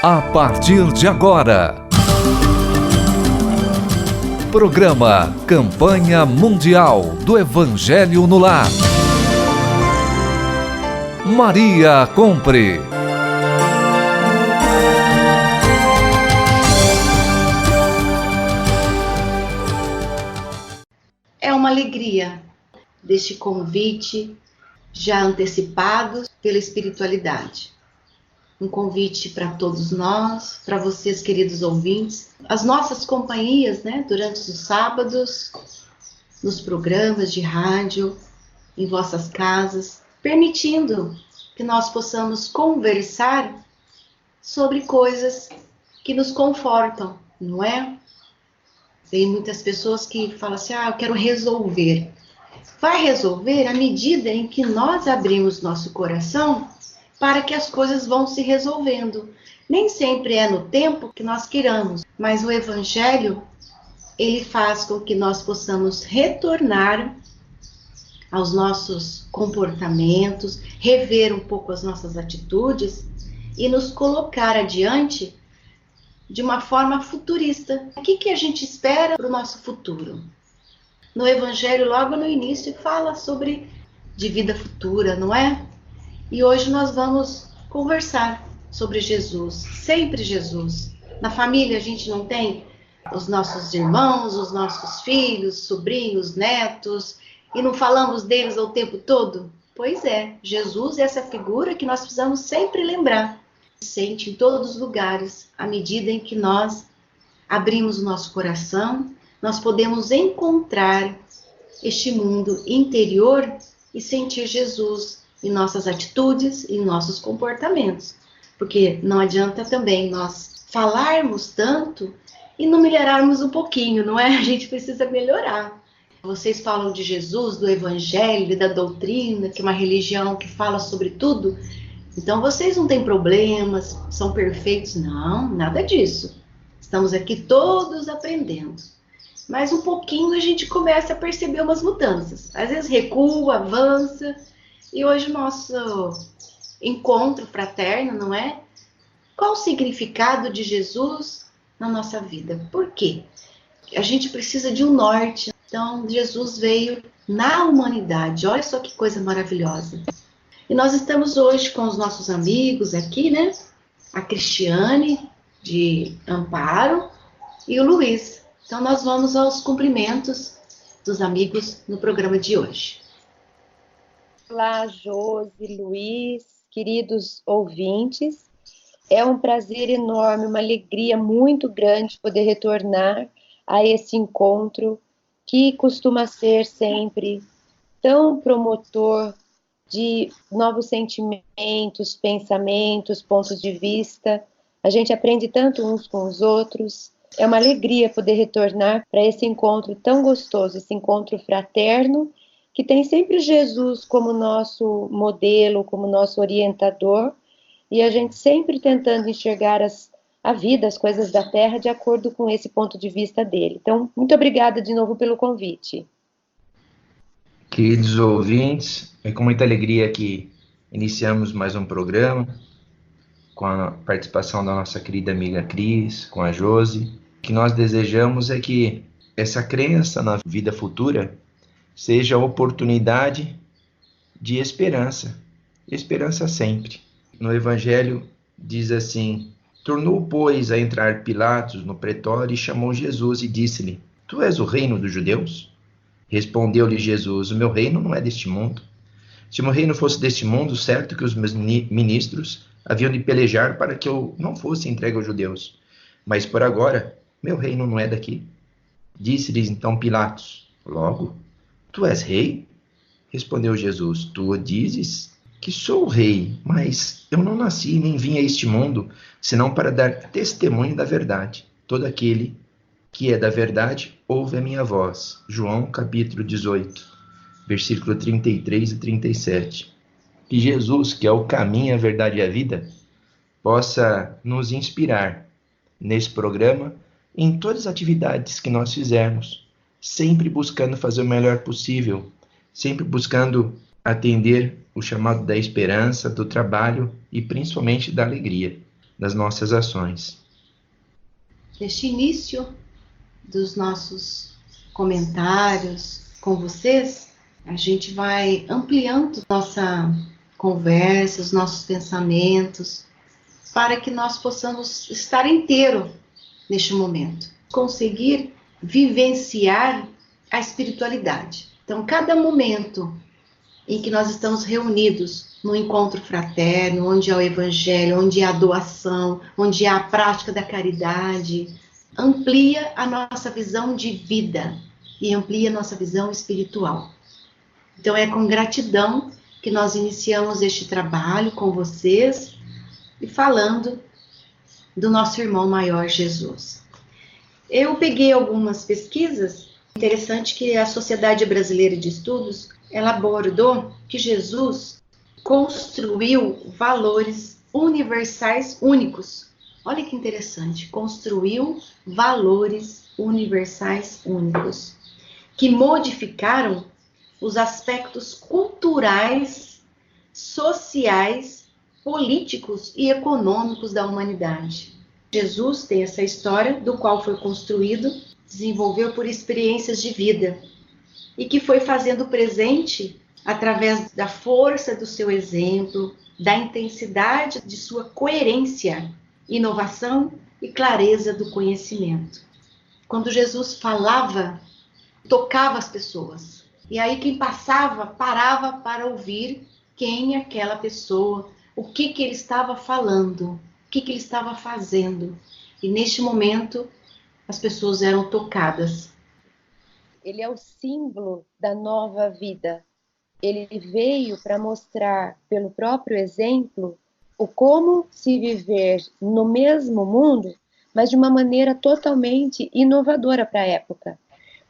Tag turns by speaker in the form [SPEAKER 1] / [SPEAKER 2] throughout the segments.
[SPEAKER 1] A partir de agora, programa Campanha Mundial do Evangelho no Lar. Maria Compre.
[SPEAKER 2] É uma alegria deste convite já antecipado pela espiritualidade. Um convite para todos nós, para vocês, queridos ouvintes, as nossas companhias, durante os sábados, nos programas de rádio, em vossas casas, permitindo que nós possamos conversar sobre coisas que nos confortam, não é? Tem muitas pessoas que falam assim, eu quero resolver. Vai resolver à medida em que nós abrimos nosso coração para que as coisas vão se resolvendo. Nem sempre é no tempo que nós queiramos, mas o Evangelho, ele faz com que nós possamos retornar aos nossos comportamentos, rever um pouco as nossas atitudes e nos colocar adiante de uma forma futurista. O que a gente espera para o nosso futuro? No Evangelho, logo no início, fala sobre de vida futura, não é? E hoje nós vamos conversar sobre Jesus, sempre Jesus. Na família a gente não tem os nossos irmãos, os nossos filhos, sobrinhos, netos, e não falamos deles o tempo todo? Pois é, Jesus é essa figura que nós precisamos sempre lembrar. Sente em todos os lugares, à medida em que nós abrimos o nosso coração, nós podemos encontrar este mundo interior e sentir Jesus em nossas atitudes e em nossos comportamentos. Porque não adianta também nós falarmos tanto e não melhorarmos um pouquinho, não é? A gente precisa melhorar. Vocês falam de Jesus, do Evangelho, da doutrina, que é uma religião que fala sobre tudo. Então vocês não têm problemas, são perfeitos. Não, nada disso. Estamos aqui todos aprendendo. Mas um pouquinho a gente começa a perceber umas mudanças. Às vezes recua, avança. E hoje o nosso encontro fraterno, não é? Qual o significado de Jesus na nossa vida? Por quê? A gente precisa de um norte. Então, Jesus veio na humanidade. Olha só que coisa maravilhosa. E nós estamos hoje com os nossos amigos aqui, A Cristiane, de Amparo, e o Luiz. Então, nós vamos aos cumprimentos dos amigos no programa de hoje.
[SPEAKER 3] Olá, Josi, Luiz, queridos ouvintes. É um prazer enorme, uma alegria muito grande poder retornar a esse encontro que costuma ser sempre tão promotor de novos sentimentos, pensamentos, pontos de vista. A gente aprende tanto uns com os outros. É uma alegria poder retornar para esse encontro tão gostoso, esse encontro fraterno, que tem sempre Jesus como nosso modelo, como nosso orientador, e a gente sempre tentando enxergar a vida, as coisas da Terra, de acordo com esse ponto de vista dele. Então, muito obrigada de novo pelo convite.
[SPEAKER 4] Queridos ouvintes, é com muita alegria que iniciamos mais um programa, com a participação da nossa querida amiga Cris, com a Josi. O que nós desejamos é que essa crença na vida futura seja a oportunidade de esperança sempre. No Evangelho diz assim: tornou, pois, a entrar Pilatos no pretório e chamou Jesus e disse-lhe: Tu és o reino dos judeus? Respondeu-lhe Jesus: o meu reino não é deste mundo. Se o meu reino fosse deste mundo, certo que os meus ministros haviam de pelejar para que eu não fosse entregue aos judeus. Mas por agora, meu reino não é daqui. Disse-lhes então Pilatos: logo, tu és rei? Respondeu Jesus: tu o dizes que sou o rei, mas eu não nasci nem vim a este mundo, senão para dar testemunho da verdade. Todo aquele que é da verdade ouve a minha voz. João capítulo 18, versículo 33 e 37. Que Jesus, que é o caminho, a verdade e a vida, possa nos inspirar nesse programa, em todas as atividades que nós fizermos, sempre buscando fazer o melhor possível, sempre buscando atender o chamado da esperança, do trabalho e principalmente da alegria. das nossas ações.
[SPEAKER 2] Neste início dos nossos comentários com vocês, a gente vai ampliando nossa conversa, os nossos pensamentos, para que nós possamos estar inteiro neste momento, conseguir vivenciar a espiritualidade. Então, cada momento em que nós estamos reunidos no encontro fraterno, onde há o evangelho, onde há a doação, onde há a prática da caridade, amplia a nossa visão de vida e amplia a nossa visão espiritual. Então é com gratidão que nós iniciamos este trabalho com vocês e falando do nosso irmão maior Jesus. Eu peguei algumas pesquisas, interessante que a Sociedade Brasileira de Estudos, ela abordou que Jesus construiu valores universais únicos. Olha que interessante, construiu valores universais únicos, que modificaram os aspectos culturais, sociais, políticos e econômicos da humanidade. Jesus tem essa história do qual foi construído, desenvolveu por experiências de vida e que foi fazendo presente através da força do seu exemplo, da intensidade de sua coerência, inovação e clareza do conhecimento. Quando Jesus falava, tocava as pessoas. E aí quem passava, parava para ouvir quem aquela pessoa, o que ele estava falando, o que ele estava fazendo. E neste momento, as pessoas eram tocadas.
[SPEAKER 3] Ele é o símbolo da nova vida. Ele veio para mostrar, pelo próprio exemplo, o como se viver no mesmo mundo, mas de uma maneira totalmente inovadora para a época.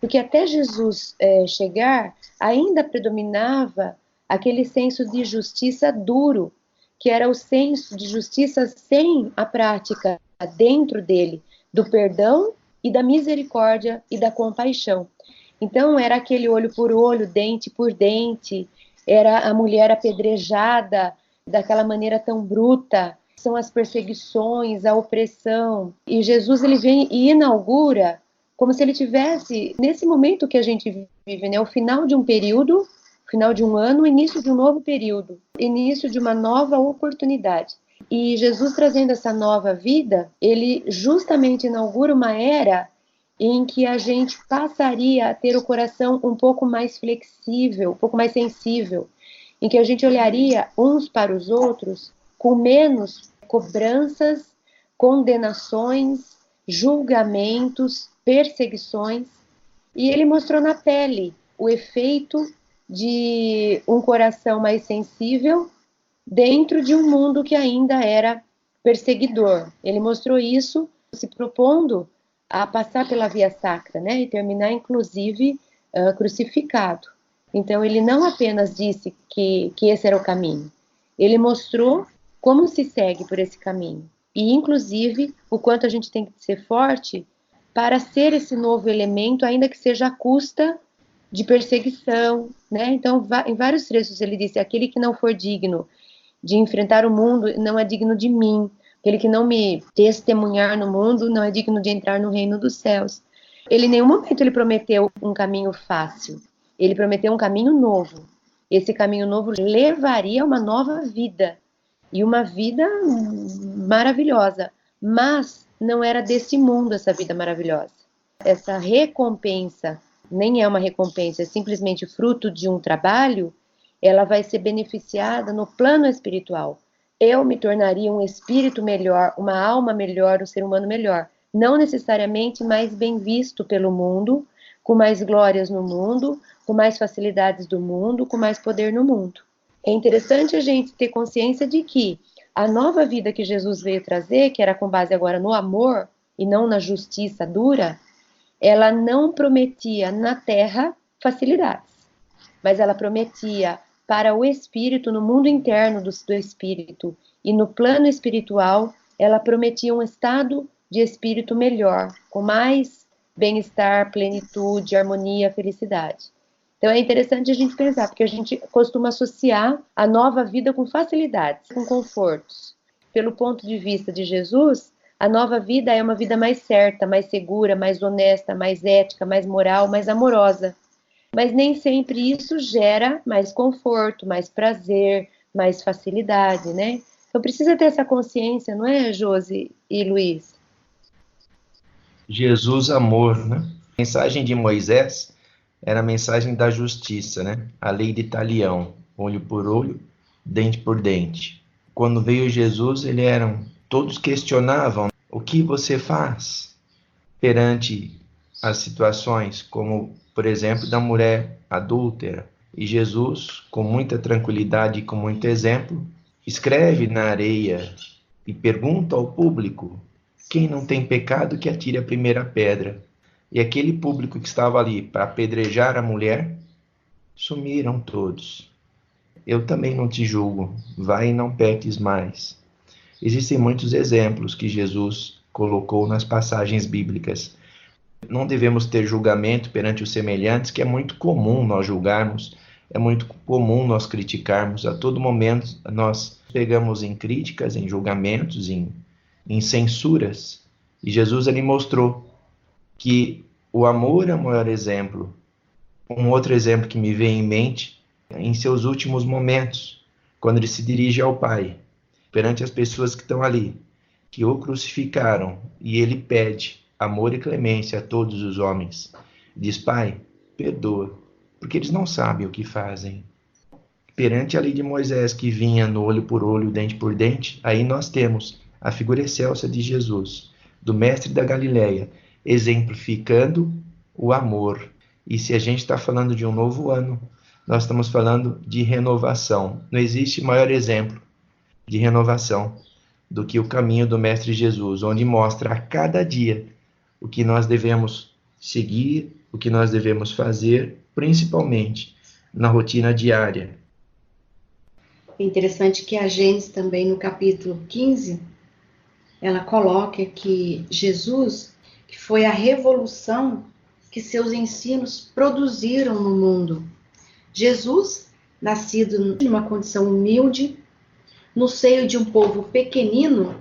[SPEAKER 3] Porque até Jesus chegar, ainda predominava aquele senso de justiça duro, que era o senso de justiça sem a prática dentro dele, do perdão e da misericórdia e da compaixão. Então era aquele olho por olho, dente por dente, era a mulher apedrejada daquela maneira tão bruta, são as perseguições, a opressão. E Jesus ele vem e inaugura como se ele tivesse, nesse momento que a gente vive, né, o final de um período, final de um ano, início de um novo período, início de uma nova oportunidade. E Jesus trazendo essa nova vida, ele justamente inaugura uma era em que a gente passaria a ter o coração um pouco mais flexível, um pouco mais sensível, em que a gente olharia uns para os outros com menos cobranças, condenações, julgamentos, perseguições. E ele mostrou na pele o efeito de um coração mais sensível dentro de um mundo que ainda era perseguidor. Ele mostrou isso se propondo a passar pela via sacra, né, e terminar, inclusive, crucificado. Então, ele não apenas disse que esse era o caminho, ele mostrou como se segue por esse caminho. E, inclusive, o quanto a gente tem que ser forte para ser esse novo elemento, ainda que seja à custa de perseguição, né? Então, em vários trechos ele disse, aquele que não for digno de enfrentar o mundo não é digno de mim. Aquele que não me testemunhar no mundo não é digno de entrar no reino dos céus. Ele em nenhum momento ele prometeu um caminho fácil. Ele prometeu um caminho novo. Esse caminho novo levaria a uma nova vida. E uma vida maravilhosa. Mas não era desse mundo essa vida maravilhosa. Essa recompensa nem é uma recompensa, é simplesmente fruto de um trabalho. Ela vai ser beneficiada no plano espiritual. Eu me tornaria um espírito melhor, uma alma melhor, um ser humano melhor. Não necessariamente mais bem visto pelo mundo, com mais glórias no mundo, com mais facilidades do mundo, com mais poder no mundo. É interessante a gente ter consciência de que a nova vida que Jesus veio trazer, que era com base agora no amor e não na justiça dura, ela não prometia na terra facilidades, mas ela prometia para o espírito, no mundo interno do espírito e no plano espiritual, ela prometia um estado de espírito melhor, com mais bem-estar, plenitude, harmonia, felicidade. Então é interessante a gente pensar, porque a gente costuma associar a nova vida com facilidades, com confortos. pelo ponto de vista de Jesus, a nova vida é uma vida mais certa, mais segura, mais honesta, mais ética, mais moral, mais amorosa. Mas nem sempre isso gera mais conforto, mais prazer, mais facilidade, né? Então precisa ter essa consciência, não é, Josi e Luiz?
[SPEAKER 4] Jesus amor, né? A mensagem de Moisés era a mensagem da justiça, né? A lei de talião, olho por olho, dente por dente. Quando veio Jesus, todos questionavam o que você faz perante as situações, como, por exemplo, da mulher adúltera. E Jesus, com muita tranquilidade e com muito exemplo, escreve na areia e pergunta ao público: quem não tem pecado que atire a primeira pedra. E aquele público que estava ali para apedrejar a mulher, sumiram todos. Eu também não te julgo, vai e não peques mais. Existem muitos exemplos que Jesus colocou nas passagens bíblicas. Não devemos ter julgamento perante os semelhantes, que é muito comum nós julgarmos, é muito comum nós criticarmos. A todo momento nós pegamos em críticas, em julgamentos, em censuras. E Jesus ali mostrou que o amor é o maior exemplo. Um outro exemplo que me vem em mente, em seus últimos momentos, quando ele se dirige ao Pai, perante as pessoas que estão ali, que o crucificaram, e ele pede amor e clemência a todos os homens. Diz: Pai, perdoa, porque eles não sabem o que fazem. Perante a lei de Moisés, que vinha no olho por olho, dente por dente, aí nós temos a figura excelsa de Jesus, do mestre da Galileia, exemplificando o amor. E se a gente está falando de um novo ano, nós estamos falando de renovação. Não existe maior exemplo de renovação do que o caminho do mestre Jesus, onde mostra a cada dia o que nós devemos seguir, o que nós devemos fazer, principalmente na rotina diária.
[SPEAKER 2] É interessante que a Gênesis também, no capítulo 15, ela coloca que Jesus, que foi a revolução que seus ensinos produziram no mundo. Jesus, nascido numa condição humilde, no seio de um povo pequenino,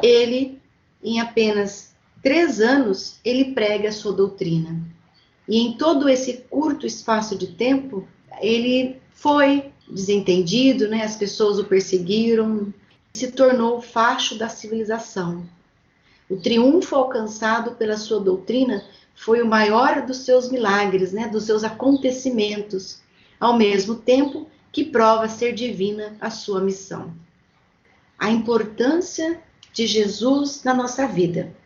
[SPEAKER 2] ele, em apenas 3 anos, ele prega a sua doutrina. E em todo esse curto espaço de tempo, ele foi desentendido, né? As pessoas o perseguiram, se tornou o facho da civilização. O triunfo alcançado pela sua doutrina foi o maior dos seus milagres, né? Dos seus acontecimentos, ao mesmo tempo que prova ser divina a sua missão. A importância de Jesus na nossa vida.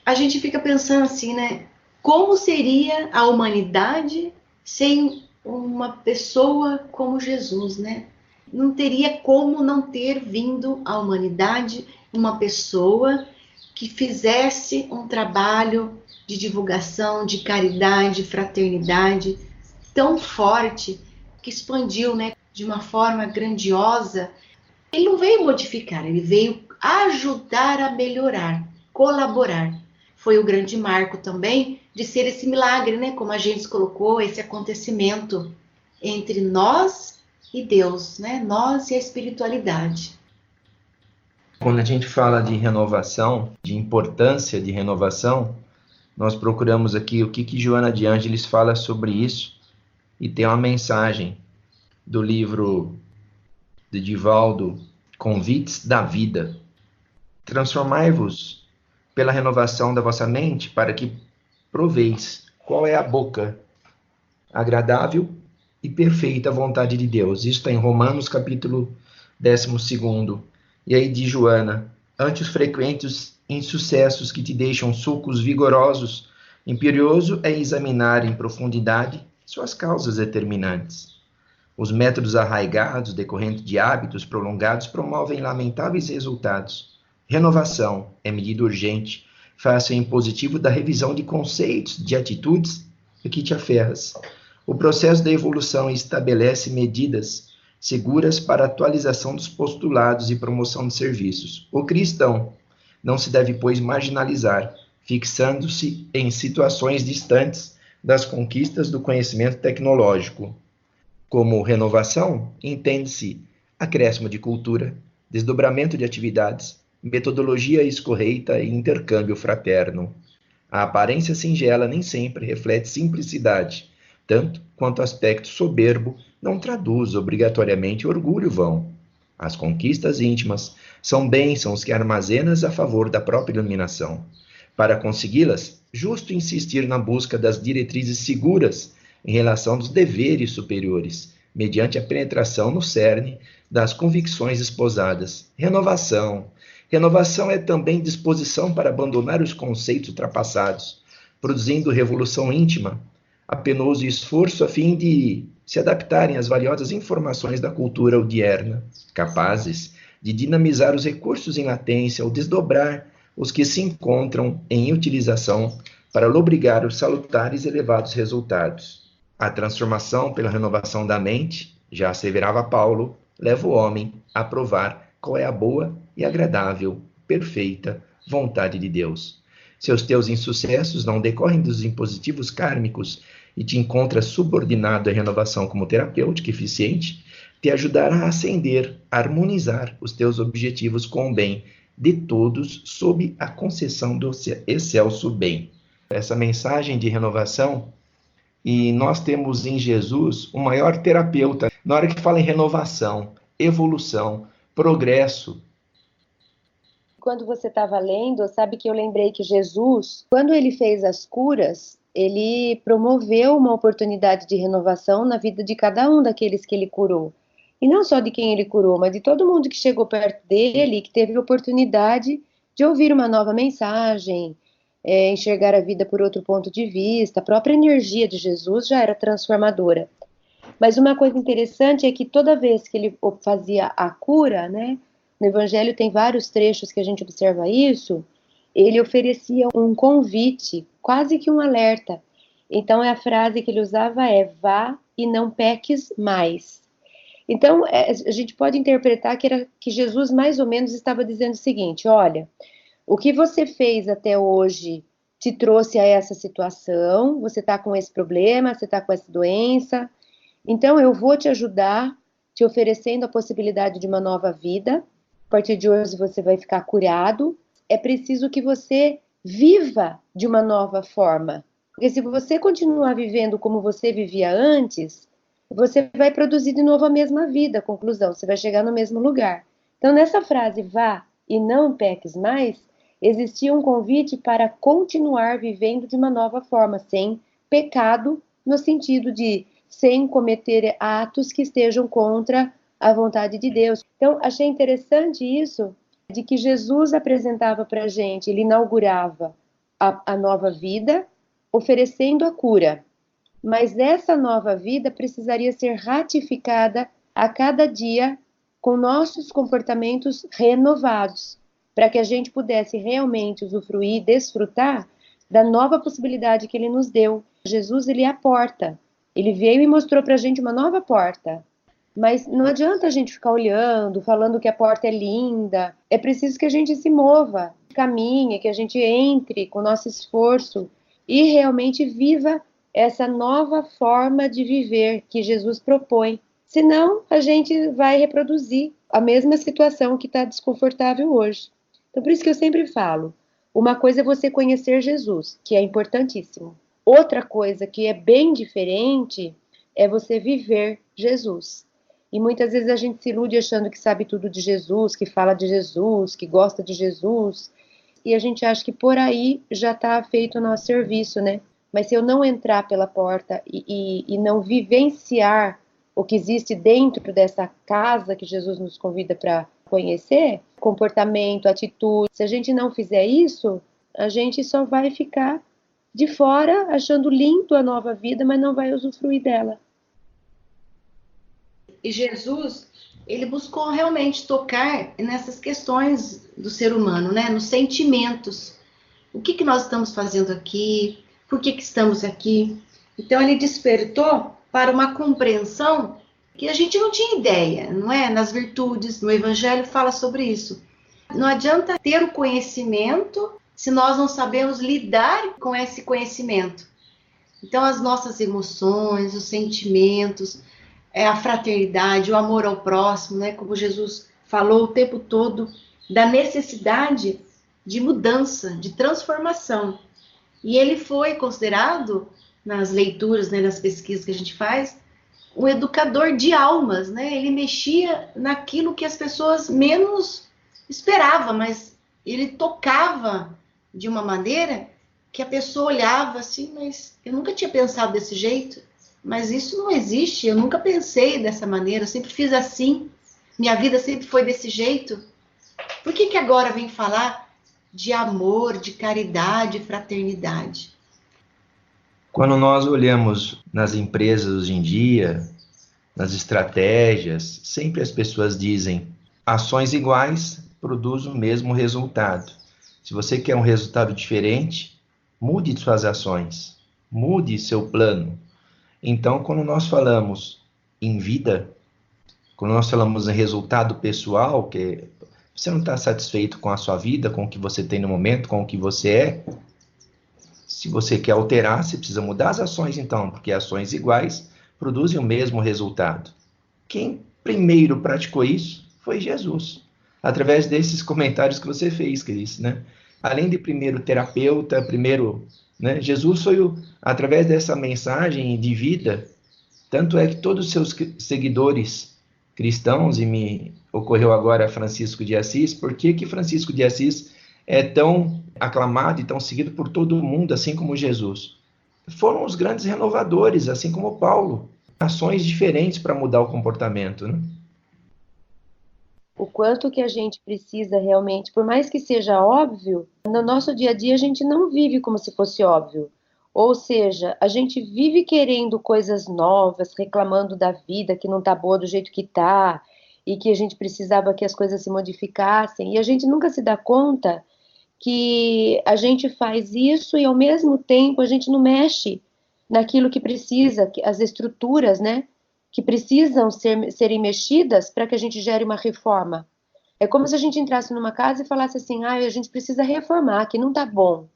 [SPEAKER 2] A gente fica pensando assim, né? Como seria a humanidade sem uma pessoa como Jesus, né? Não teria como não ter vindo à humanidade uma pessoa que fizesse um trabalho de divulgação, de caridade, fraternidade tão forte, que expandiu, né, de uma forma grandiosa. Ele não veio modificar, ele veio ajudar a melhorar, colaborar. Foi o grande marco também de ser esse milagre, né, como a gente colocou, esse acontecimento entre nós e Deus, né, nós e a espiritualidade.
[SPEAKER 4] Quando a gente fala de renovação, de importância de renovação, nós procuramos aqui o que Joana de Ângeles fala sobre isso, e tem uma mensagem do livro de Divaldo, Convites da Vida. Transformai-vos pela renovação da vossa mente, para que proveis qual é a boca agradável e perfeita vontade de Deus. Isso está em Romanos, capítulo 12. E aí diz Joana: ante os frequentes insucessos que te deixam sulcos vigorosos, imperioso é examinar em profundidade suas causas determinantes. Os métodos arraigados, decorrentes de hábitos prolongados, promovem lamentáveis resultados. Renovação é medida urgente, faça em positivo da revisão de conceitos, de atitudes a que te aferras. O processo da evolução estabelece medidas seguras para a atualização dos postulados e promoção de serviços. O cristão não se deve, pois, marginalizar, fixando-se em situações distantes das conquistas do conhecimento tecnológico. Como renovação, entende-se acréscimo de cultura, desdobramento de atividades, metodologia escorreita e intercâmbio fraterno. A aparência singela nem sempre reflete simplicidade, tanto quanto aspecto soberbo não traduz obrigatoriamente orgulho vão. As conquistas íntimas são bênçãos que armazenas a favor da própria iluminação. Para consegui-las, justo insistir na busca das diretrizes seguras em relação aos deveres superiores, mediante a penetração no cerne das convicções esposadas. Renovação. Renovação é também disposição para abandonar os conceitos ultrapassados, produzindo revolução íntima, a penoso esforço a fim de se adaptarem às valiosas informações da cultura odierna, capazes de dinamizar os recursos em latência ou desdobrar os que se encontram em utilização para lobrigar os salutares e elevados resultados. A transformação pela renovação da mente, já asseverava Paulo, leva o homem a provar qual é a boa e agradável, perfeita vontade de Deus. Seus teus insucessos não decorrem dos impositivos kármicos e te encontras subordinado à renovação como terapêutica eficiente, te ajudará a ascender, a harmonizar os teus objetivos com o bem de todos sob a concessão do excelso bem. Essa mensagem de renovação, e nós temos em Jesus o maior terapeuta. Na hora que fala em renovação, evolução, progresso.
[SPEAKER 3] Quando você estava lendo, sabe que eu lembrei que Jesus, quando ele fez as curas, ele promoveu uma oportunidade de renovação na vida de cada um daqueles que ele curou. E não só de quem ele curou, mas de todo mundo que chegou perto dele, que teve oportunidade de ouvir uma nova mensagem, enxergar a vida por outro ponto de vista. A própria energia de Jesus já era transformadora. Mas uma coisa interessante é que toda vez que ele fazia a cura, né, no Evangelho tem vários trechos que a gente observa isso, ele oferecia um convite, quase que um alerta. Então a frase que ele usava é: vá e não peques mais. Então a gente pode interpretar que Jesus mais ou menos estava dizendo o seguinte: olha, o que você fez até hoje te trouxe a essa situação, você está com esse problema, você está com essa doença, então eu vou te ajudar, te oferecendo a possibilidade de uma nova vida. A partir de hoje você vai ficar curado. É preciso que você viva de uma nova forma. Porque se você continuar vivendo como você vivia antes, você vai produzir de novo a mesma vida. Conclusão, você vai chegar no mesmo lugar. Então, nessa frase, vá e não peques mais, existia um convite para continuar vivendo de uma nova forma, sem pecado, no sentido de sem cometer atos que estejam contra a vontade de Deus. Então, achei interessante isso, de que Jesus apresentava para a gente, ele inaugurava a nova vida, oferecendo a cura. Mas essa nova vida precisaria ser ratificada a cada dia com nossos comportamentos renovados, para que a gente pudesse realmente usufruir, desfrutar da nova possibilidade que ele nos deu. Jesus, ele é a porta. Ele veio e mostrou para a gente uma nova porta. Mas não adianta a gente ficar olhando, falando que a porta é linda. É preciso que a gente se mova, caminhe, que a gente entre com o nosso esforço e realmente viva essa nova forma de viver que Jesus propõe. Senão, a gente vai reproduzir a mesma situação que está desconfortável hoje. Então, por isso que eu sempre falo, uma coisa é você conhecer Jesus, que é importantíssimo. Outra coisa que é bem diferente é você viver Jesus. E muitas vezes a gente se ilude achando que sabe tudo de Jesus, que fala de Jesus, que gosta de Jesus, e a gente acha que por aí já está feito o nosso serviço, né? Mas se eu não entrar pela porta e não vivenciar o que existe dentro dessa casa que Jesus nos convida para conhecer, comportamento, atitude, se a gente não fizer isso, a gente só vai ficar de fora achando lindo a nova vida, mas não vai usufruir dela.
[SPEAKER 2] E Jesus, ele buscou realmente tocar nessas questões do ser humano, né? Nos sentimentos. O que nós estamos fazendo aqui? Por que estamos aqui? Então, ele despertou para uma compreensão que a gente não tinha ideia, não é? Nas virtudes, no Evangelho fala sobre isso. Não adianta ter o conhecimento se nós não sabemos lidar com esse conhecimento. Então, as nossas emoções, os sentimentos, a fraternidade, o amor ao próximo, né? Como Jesus falou o tempo todo da necessidade de mudança, de transformação. E ele foi considerado, nas leituras, né, nas pesquisas que a gente faz, um educador de almas, né? Ele mexia naquilo que as pessoas menos esperavam, mas ele tocava de uma maneira que a pessoa olhava assim, mas eu nunca tinha pensado desse jeito, mas isso não existe, eu nunca pensei dessa maneira, eu sempre fiz assim, minha vida sempre foi desse jeito. Por que agora vem falar de amor, de caridade, fraternidade?
[SPEAKER 4] Quando nós olhamos nas empresas hoje em dia, nas estratégias, sempre as pessoas dizem: ações iguais produzem o mesmo resultado. Se você quer um resultado diferente, mude suas ações, mude seu plano. Então, quando nós falamos em vida, quando nós falamos em resultado pessoal, que você não está satisfeito com a sua vida, com o que você tem no momento, com o que você é, se você quer alterar, você precisa mudar as ações então, porque ações iguais produzem o mesmo resultado. Quem primeiro praticou isso foi Jesus, através desses comentários que você fez, Cris, né? Além de primeiro terapeuta, né? Jesus foi, através dessa mensagem de vida, tanto é que todos os seus seguidores cristãos, e me ocorreu agora Francisco de Assis, por que Francisco de Assis é tão aclamado e tão seguido por todo mundo, assim como Jesus? Foram os grandes renovadores, assim como Paulo. Ações diferentes para mudar o comportamento, né?
[SPEAKER 3] O quanto que a gente precisa realmente, por mais que seja óbvio, no nosso dia a dia a gente não vive como se fosse óbvio. Ou seja, a gente vive querendo coisas novas, reclamando da vida que não está boa do jeito que está, e que a gente precisava que as coisas se modificassem, e a gente nunca se dá conta que a gente faz isso e ao mesmo tempo a gente não mexe naquilo que precisa, as estruturas, né, que precisam serem mexidas para que a gente gere uma reforma. É como se a gente entrasse numa casa e falasse assim: a gente precisa reformar, que não está bom.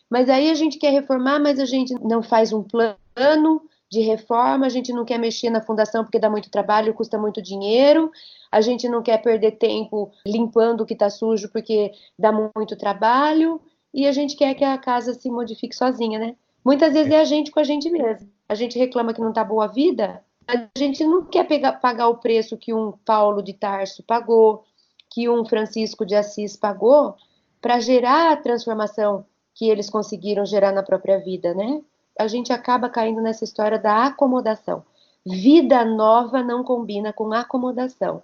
[SPEAKER 3] Mas aí a gente quer reformar, mas a gente não faz um plano de reforma, a gente não quer mexer na fundação porque dá muito trabalho, custa muito dinheiro, a gente não quer perder tempo limpando o que está sujo porque dá muito trabalho, e a gente quer que a casa se modifique sozinha, né? Muitas vezes é a gente com a gente mesmo. A gente reclama que não está boa a vida, a gente não quer pagar o preço que um Paulo de Tarso pagou, que um Francisco de Assis pagou, para gerar a transformação que eles conseguiram gerar na própria vida, né? A gente acaba caindo nessa história da acomodação. Vida nova não combina com acomodação.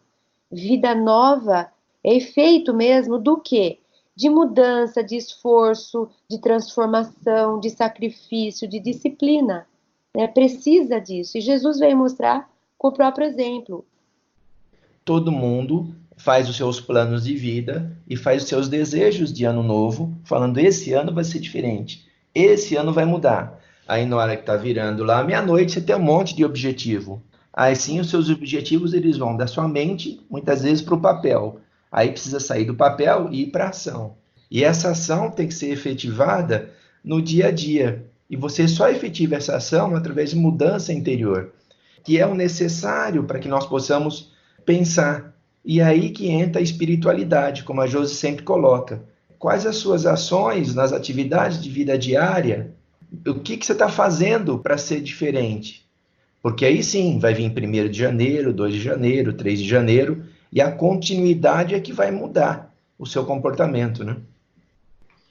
[SPEAKER 3] Vida nova é efeito mesmo do quê? De mudança, de esforço, de transformação, de sacrifício, de disciplina. Né? Precisa disso. E Jesus veio mostrar com o próprio exemplo.
[SPEAKER 4] Todo mundo faz os seus planos de vida e faz os seus desejos de ano novo, falando: esse ano vai ser diferente, esse ano vai mudar. Aí na hora que está virando lá meia-noite, você tem um monte de objetivo. Aí sim, os seus objetivos eles vão da sua mente, muitas vezes, para o papel. Aí precisa sair do papel e ir para a ação. E essa ação tem que ser efetivada no dia a dia. E você só efetiva essa ação através de mudança interior, que é o necessário para que nós possamos pensar. E aí que entra a espiritualidade, como a Josi sempre coloca. Quais as suas ações nas atividades de vida diária? O que você está fazendo para ser diferente? Porque aí sim, vai vir 1º de janeiro, 2 de janeiro, 3 de janeiro, e a continuidade é que vai mudar o seu comportamento, né?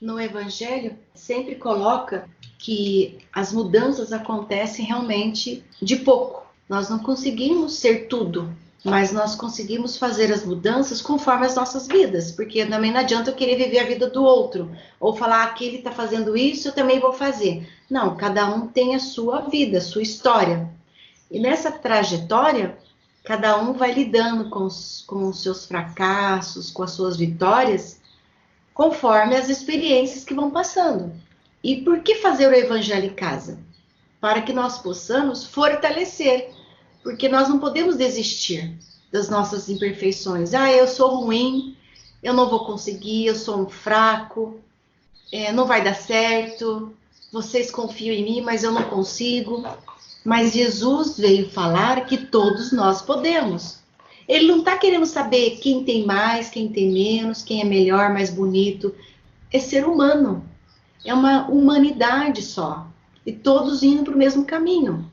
[SPEAKER 2] No Evangelho, sempre coloca que as mudanças acontecem realmente de pouco. Nós não conseguimos ser tudo, mas nós conseguimos fazer as mudanças conforme as nossas vidas, porque também não adianta eu querer viver a vida do outro, ou falar que ele está fazendo isso, eu também vou fazer. Não, cada um tem a sua vida, a sua história. E nessa trajetória, cada um vai lidando com os seus fracassos, com as suas vitórias, conforme as experiências que vão passando. E por que fazer o Evangelho em casa? Para que nós possamos fortalecer, porque nós não podemos desistir das nossas imperfeições. Eu sou ruim, eu não vou conseguir, eu sou um fraco, não vai dar certo, vocês confiam em mim, mas eu não consigo. Mas Jesus veio falar que todos nós podemos. Ele não está querendo saber quem tem mais, quem tem menos, quem é melhor, mais bonito. É ser humano. É uma humanidade só. E todos indo para o mesmo caminho.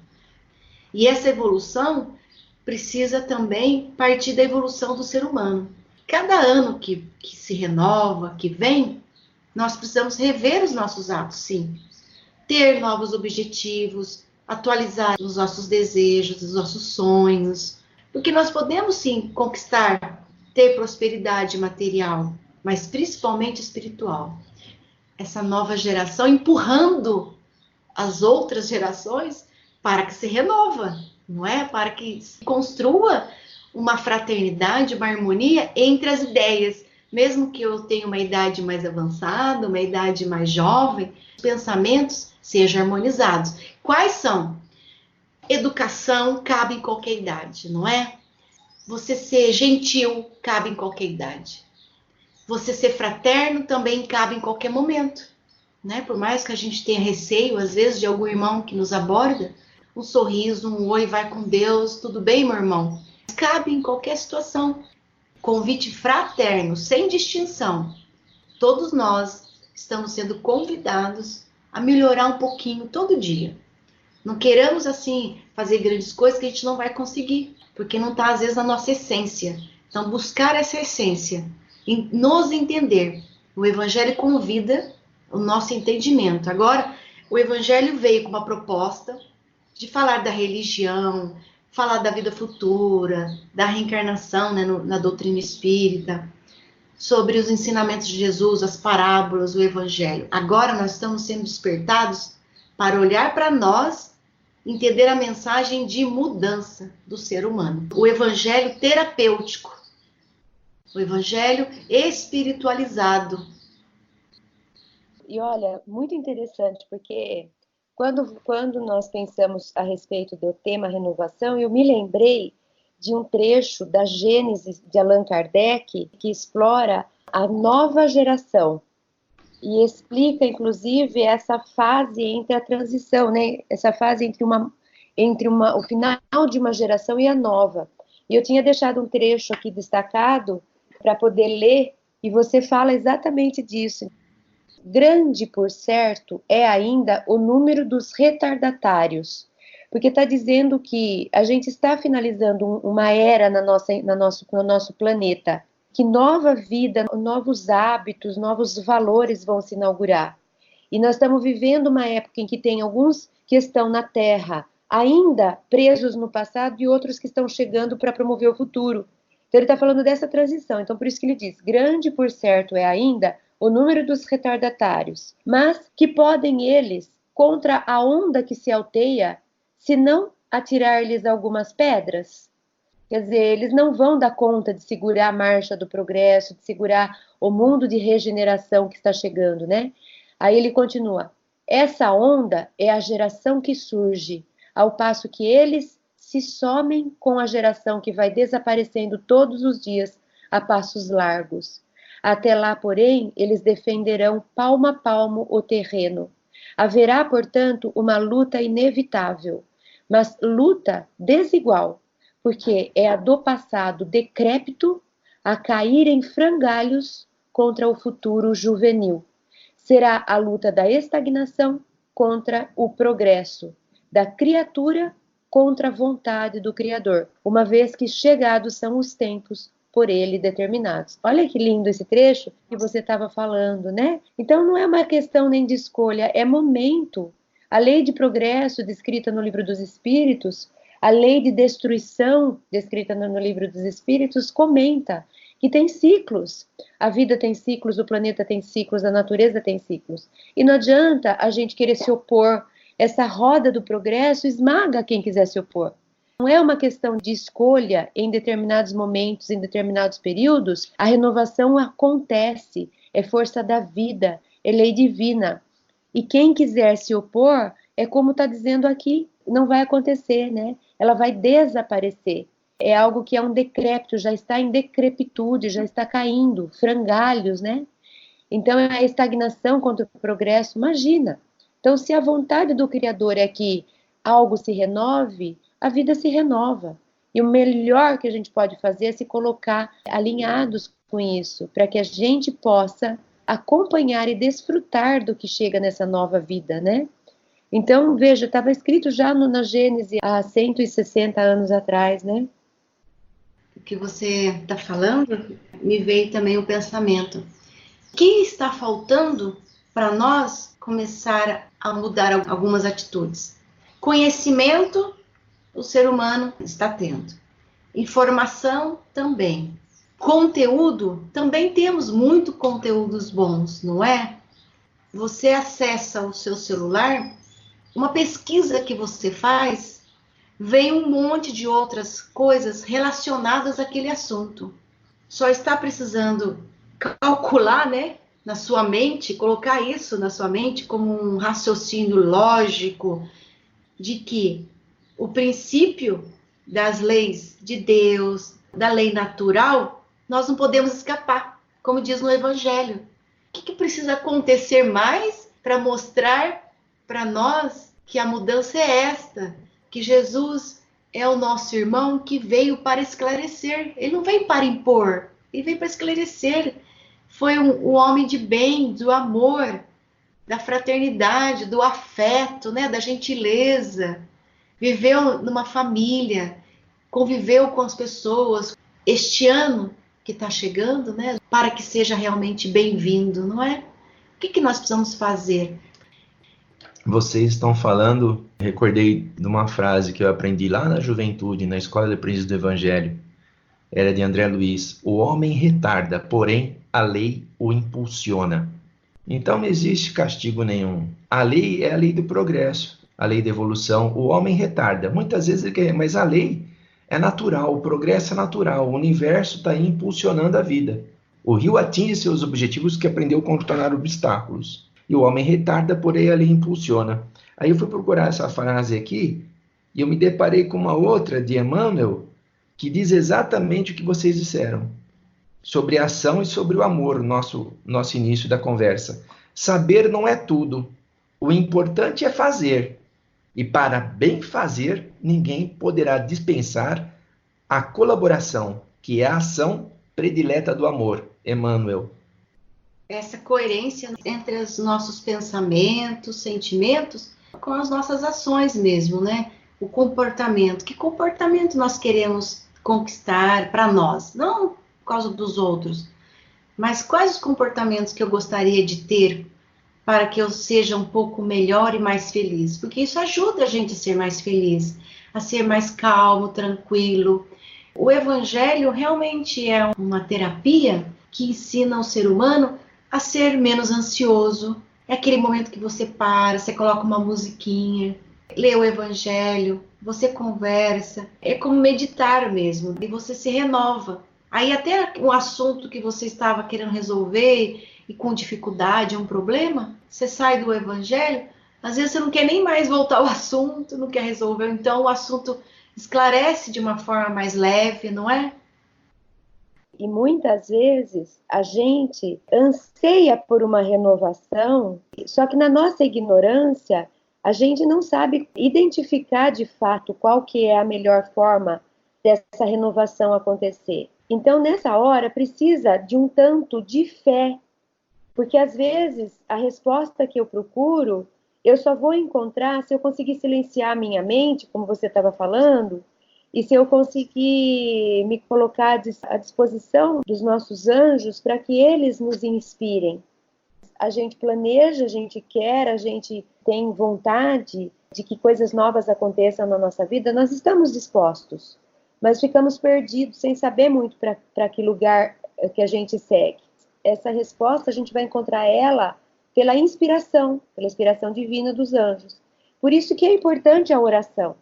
[SPEAKER 2] E essa evolução precisa também partir da evolução do ser humano. Cada ano que se renova, que vem, nós precisamos rever os nossos atos, sim. Ter novos objetivos, atualizar os nossos desejos, os nossos sonhos. Porque nós podemos, sim, conquistar, ter prosperidade material, mas principalmente espiritual. Essa nova geração empurrando as outras gerações para que se renova, não é? Para que se construa uma fraternidade, uma harmonia entre as ideias. Mesmo que eu tenha uma idade mais avançada, uma idade mais jovem, os pensamentos sejam harmonizados. Quais são? Educação cabe em qualquer idade, não é? Você ser gentil cabe em qualquer idade. Você ser fraterno também cabe em qualquer momento, né? Por mais que a gente tenha receio, às vezes, de algum irmão que nos aborda, um sorriso, um oi, vai com Deus, tudo bem, meu irmão? Cabe em qualquer situação. Convite fraterno, sem distinção. Todos nós estamos sendo convidados a melhorar um pouquinho todo dia. Não queremos, assim, fazer grandes coisas que a gente não vai conseguir, porque não está, às vezes, na nossa essência. Então, buscar essa essência, nos entender. O Evangelho convida o nosso entendimento. Agora, o Evangelho veio com uma proposta de falar da religião, falar da vida futura, da reencarnação, né, na doutrina espírita, sobre os ensinamentos de Jesus, as parábolas, o Evangelho. Agora nós estamos sendo despertados para olhar para nós, entender a mensagem de mudança do ser humano. O Evangelho terapêutico, o Evangelho espiritualizado.
[SPEAKER 3] E olha, muito interessante, porque quando nós pensamos a respeito do tema renovação, eu me lembrei de um trecho da Gênesis de Allan Kardec, que explora a nova geração e explica, inclusive, essa fase entre a transição, né? Essa fase entre o final de uma geração e a nova. E eu tinha deixado um trecho aqui destacado para poder ler, e você fala exatamente disso. Grande, por certo, é ainda o número dos retardatários, porque está dizendo que a gente está finalizando uma era no nosso planeta, que nova vida, novos hábitos, novos valores vão se inaugurar. E nós estamos vivendo uma época em que tem alguns que estão na Terra ainda presos no passado e outros que estão chegando para promover o futuro. Então ele está falando dessa transição, então por isso que ele diz, grande, por certo, é ainda o número dos retardatários, mas que podem eles, contra a onda que se alteia, se não atirar-lhes algumas pedras. Quer dizer, eles não vão dar conta de segurar a marcha do progresso, de segurar o mundo de regeneração que está chegando, né? Aí ele continua, essa onda é a geração que surge, ao passo que eles se somem com a geração que vai desaparecendo todos os dias a passos largos. Até lá, porém, eles defenderão palmo a palmo o terreno. Haverá, portanto, uma luta inevitável, mas luta desigual, porque é a do passado decrépito a cair em frangalhos contra o futuro juvenil. Será a luta da estagnação contra o progresso, da criatura contra a vontade do Criador, uma vez que chegados são os tempos por ele determinados. Olha que lindo esse trecho que você estava falando, né? Então não é uma questão nem de escolha, é momento. A lei de progresso descrita no Livro dos Espíritos, a lei de destruição descrita no Livro dos Espíritos comenta que tem ciclos. A vida tem ciclos, o planeta tem ciclos, a natureza tem ciclos. E não adianta a gente querer se opor. Essa roda do progresso esmaga quem quiser se opor. Não é uma questão de escolha em determinados momentos, em determinados períodos. A renovação acontece, é força da vida, é lei divina. E quem quiser se opor, é como está dizendo aqui, não vai acontecer, né? Ela vai desaparecer. É algo que é um decrépito, já está em decrepitude, já está caindo, frangalhos, né? Então é a estagnação contra o progresso, imagina. Então se a vontade do Criador é que algo se renove, a vida se renova. E o melhor que a gente pode fazer é se colocar alinhados com isso, para que a gente possa acompanhar e desfrutar do que chega nessa nova vida, né? Então, veja, estava escrito já na Gênesis há 160 anos atrás, né?
[SPEAKER 2] O que você está falando, me veio também o pensamento. O que está faltando para nós começar a mudar algumas atitudes? Conhecimento, o ser humano está tendo. Informação também. Conteúdo, também temos muito conteúdos bons, não é? Você acessa o seu celular, uma pesquisa que você faz, vem um monte de outras coisas relacionadas àquele assunto. Só está precisando calcular, né, na sua mente, colocar isso na sua mente como um raciocínio lógico de que o princípio das leis de Deus, da lei natural, nós não podemos escapar, como diz no Evangelho. O que precisa acontecer mais para mostrar para nós que a mudança é esta, que Jesus é o nosso irmão que veio para esclarecer. Ele não veio para impor, ele veio para esclarecer. Foi um homem de bem, do amor, da fraternidade, do afeto, né, da gentileza. Viveu numa família, conviveu com as pessoas. Este ano que está chegando, né, para que seja realmente bem-vindo, não é? O que nós precisamos fazer?
[SPEAKER 4] Vocês estão falando, recordei de uma frase que eu aprendi lá na juventude, na Escola de Aprendiz do Evangelho. Era de André Luiz. O homem retarda, porém a lei o impulsiona. Então não existe castigo nenhum. A lei é a lei do progresso, a lei da evolução. O homem retarda. Muitas vezes ele quer, mas a lei é natural, o progresso é natural. O universo está aí impulsionando a vida. O rio atinge seus objetivos que aprendeu a contornar obstáculos. E o homem retarda, porém a lei impulsiona. Aí eu fui procurar essa frase aqui e eu me deparei com uma outra de Emmanuel que diz exatamente o que vocês disseram sobre a ação e sobre o amor, nosso início da conversa. Saber não é tudo. O importante é fazer. E para bem fazer, ninguém poderá dispensar a colaboração, que é a ação predileta do amor. Emmanuel.
[SPEAKER 2] Essa coerência entre os nossos pensamentos, sentimentos, com as nossas ações mesmo, né? O comportamento. Que comportamento nós queremos conquistar para nós? Não por causa dos outros, mas quais os comportamentos que eu gostaria de ter para que eu seja um pouco melhor e mais feliz? Porque isso ajuda a gente a ser mais feliz, a ser mais calmo, tranquilo. O Evangelho realmente é uma terapia que ensina o ser humano a ser menos ansioso. É aquele momento que você para, você coloca uma musiquinha, lê o Evangelho, você conversa. É como meditar mesmo, e você se renova. Aí até um assunto que você estava querendo resolver e com dificuldade, um problema, você sai do Evangelho, às vezes você não quer nem mais voltar ao assunto, não quer resolver, então o assunto esclarece de uma forma mais leve, não é?
[SPEAKER 3] E muitas vezes a gente anseia por uma renovação, só que na nossa ignorância a gente não sabe identificar de fato qual que é a melhor forma dessa renovação acontecer. Então nessa hora precisa de um tanto de fé, porque às vezes a resposta que eu procuro eu só vou encontrar se eu conseguir silenciar a minha mente, como você estava falando, e se eu conseguir me colocar à disposição dos nossos anjos para que eles nos inspirem. A gente planeja, a gente quer, a gente tem vontade de que coisas novas aconteçam na nossa vida, nós estamos dispostos, mas ficamos perdidos sem saber muito para que lugar que a gente segue. Essa resposta a gente vai encontrar ela pela inspiração divina dos anjos. Por isso que é importante a oração.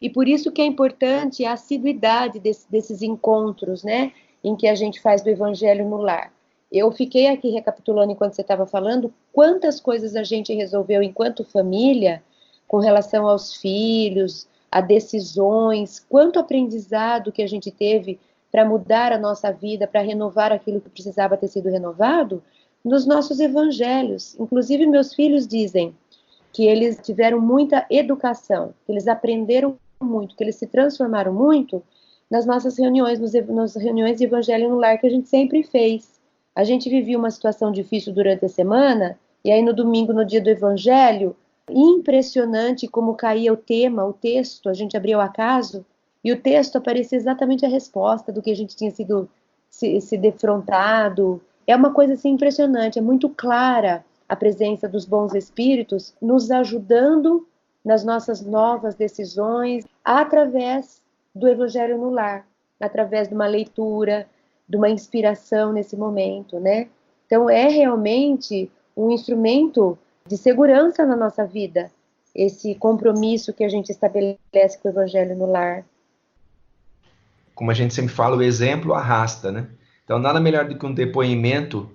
[SPEAKER 3] E por isso que é importante a assiduidade desses encontros, né, em que a gente faz do Evangelho no lar. Eu fiquei aqui recapitulando enquanto você estava falando quantas coisas a gente resolveu enquanto família com relação aos filhos, a decisões, quanto aprendizado que a gente teve para mudar a nossa vida, para renovar aquilo que precisava ter sido renovado nos nossos evangelhos. Inclusive meus filhos dizem que eles tiveram muita educação, que eles aprenderam muito, que eles se transformaram muito nas nossas reuniões, nas reuniões de Evangelho no Lar que a gente sempre fez. A gente vivia uma situação difícil durante a semana, e aí no domingo, no dia do Evangelho, impressionante como caía o tema, o texto, a gente abria o acaso, e o texto aparecia exatamente a resposta do que a gente tinha sido se defrontado. É uma coisa assim impressionante, é muito clara a presença dos bons espíritos nos ajudando nas nossas novas decisões, através do Evangelho no Lar, através de uma leitura, de uma inspiração nesse momento, né? Então é realmente um instrumento de segurança na nossa vida, esse compromisso que a gente estabelece com o Evangelho no Lar.
[SPEAKER 4] Como a gente sempre fala, o exemplo arrasta, né? Então nada melhor do que um depoimento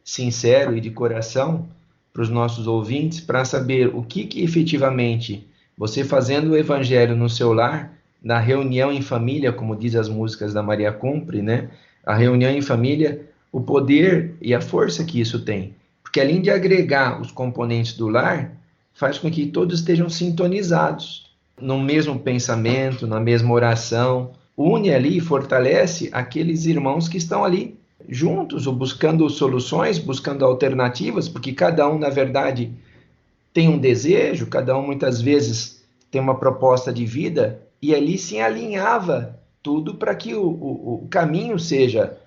[SPEAKER 4] sincero e de coração para os nossos ouvintes, para saber o que efetivamente você fazendo o Evangelho no seu lar, na reunião em família, como diz as músicas da Maria Cumpre, né? A reunião em família, o poder e a força que isso tem. Porque além de agregar os componentes do lar, faz com que todos estejam sintonizados no mesmo pensamento, na mesma oração. Une ali e fortalece aqueles irmãos que estão ali juntos, ou buscando soluções, buscando alternativas, porque cada um, na verdade, tem um desejo, cada um muitas vezes tem uma proposta de vida, e ali se alinhava tudo para que o caminho seja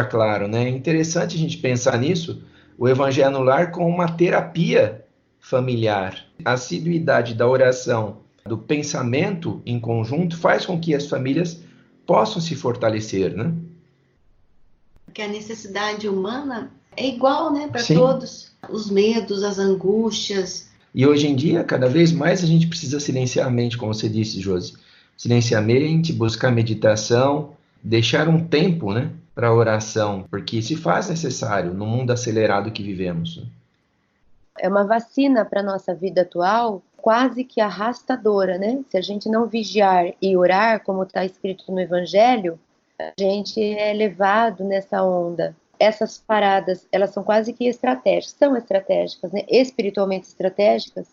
[SPEAKER 4] claro, né? É interessante a gente pensar nisso, o Evangelho no Lar como uma terapia familiar. A assiduidade da oração, do pensamento em conjunto, faz com que as famílias possam se fortalecer, né?
[SPEAKER 2] Porque a necessidade humana é igual, né, para
[SPEAKER 4] Sim.
[SPEAKER 2] todos. Os medos, as angústias.
[SPEAKER 4] E hoje em dia, cada vez mais a gente precisa silenciar a mente, como você disse, Josi. Silenciar a mente, buscar meditação, deixar um tempo, né, para a oração, porque se faz necessário no mundo acelerado que vivemos.
[SPEAKER 3] É uma vacina para a nossa vida atual, quase que arrastadora, né? Se a gente não vigiar e orar, como está escrito no Evangelho, a gente é levado nessa onda. Essas paradas, elas são quase que estratégicas, são estratégicas, né? Espiritualmente estratégicas,